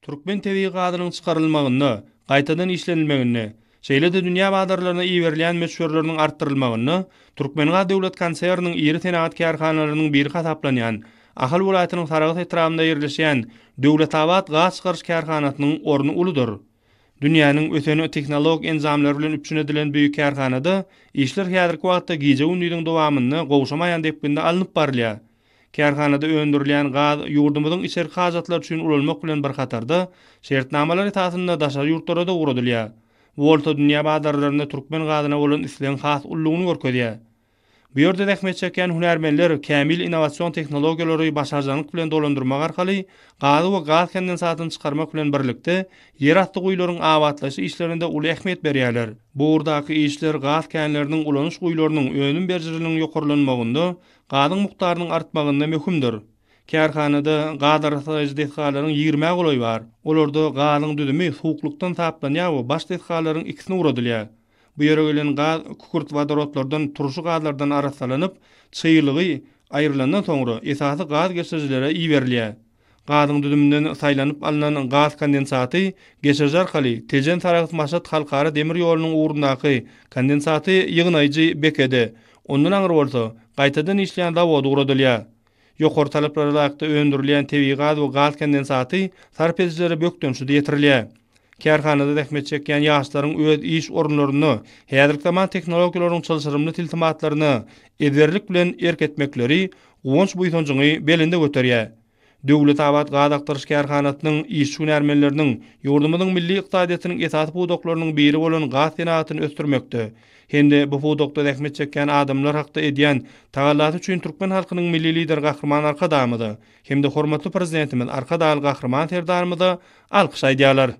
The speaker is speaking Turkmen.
Türkmen tebii gadynyň çykarylmagyny, gaýtadan işlenilmegini, şeýle-de dünýä badarlaryna iýerilýän meşhurlarynyň artdyrylmagyny, Türkmenga döwlet konsernyň iri tenagat kärhanalarynyň biri hataplanýan, Ahal welaýatynyň Saragat etramynda ýerleşýän Döwletabad gaz çykarış kärhanasynyň orny uludyr. Dünýäniň öteni teknologik enzamlary bilen üpçün edilen büýük kärhanada işler häzirki wagtda gize gündüň dowamyny gowşamaýan depginde alınıp barylýar. Kärhanada öndürilen gaz ýurdumyzyň içerki hajatlar üçin ulanmak bilen bir hatarda şertnamalar esasynda daşary ýurtlara da uradylýar. Bolta dünýä badarlarynda türkmen gazyna bolan isleň has ullugyny görkezýär. Bu ýerde zähmet çeken hunärmenler kämil innowasion tehnologiýalary başarjanyk bilen dolandyrmak arkaly gazy we gaz kondensatyny çykarmak bilen birlikde ýer asty guýlaryň awatlaşy işlerinde uly ähmiýet berýärler. Bu urdaky işler gaz känleriniň ulanyş guýlarynyň önüm berjirliginiň ýokarlanmagynda, gazyň mukdarynyň artmagynda möhümdir. Kärhanada gaz araşdyrjy dehqanlaryň 20 goloy bar. Olarda gazyň düdümi suwuklukdan taplanýar we baş dehqanlaryň ikisini uradylýar. Bu ýere gelen gaz kukurt vodorotlardan turşy gazlardan arassalanyp, çyýlygy aýrylandan soňra esasy gaz geçirjilere iýerilýär. Gazyň düdüminden saýlanyp alynan gaz kondensaty geçirji arkaly Tejen Saragat Maşat halkara demir ýolunyň uğrundaky kondensaty ýygnaýjy bekede. Ondan aňyr bolsa, gaýtadan işleýän zawod uradylýar. Ýokary talaplara laýykda öndürilýän tebii gaz we gaz kondensaty sarpezjilere bökdönüşde ýetirilýär. Kärhanada zähmet çekýän ýaşlaryň öz iş orunlaryny, häzirki zaman teknologiýalaryň çalşyrymly tiltimatlaryny ederlik bilen erketmekleri uwunç buýsanjyny belinde göterýär. Döwletabad gaz aktaryş kärhanasynyň iş hunärmenleriniň ýurdumyzyň milli ykdysadynyň esas budaklarynyň biri bolan gaz senatyny östürmekde. Hende bu budakda zähmet çekýän adamlar hakda edýän tagallaty üçin türkmen halkynyň milli lider gahrman arka damydy. Hemde hormatly prezidentimiz arka daly gahrman terdarymyza alkyş aýdýarlar.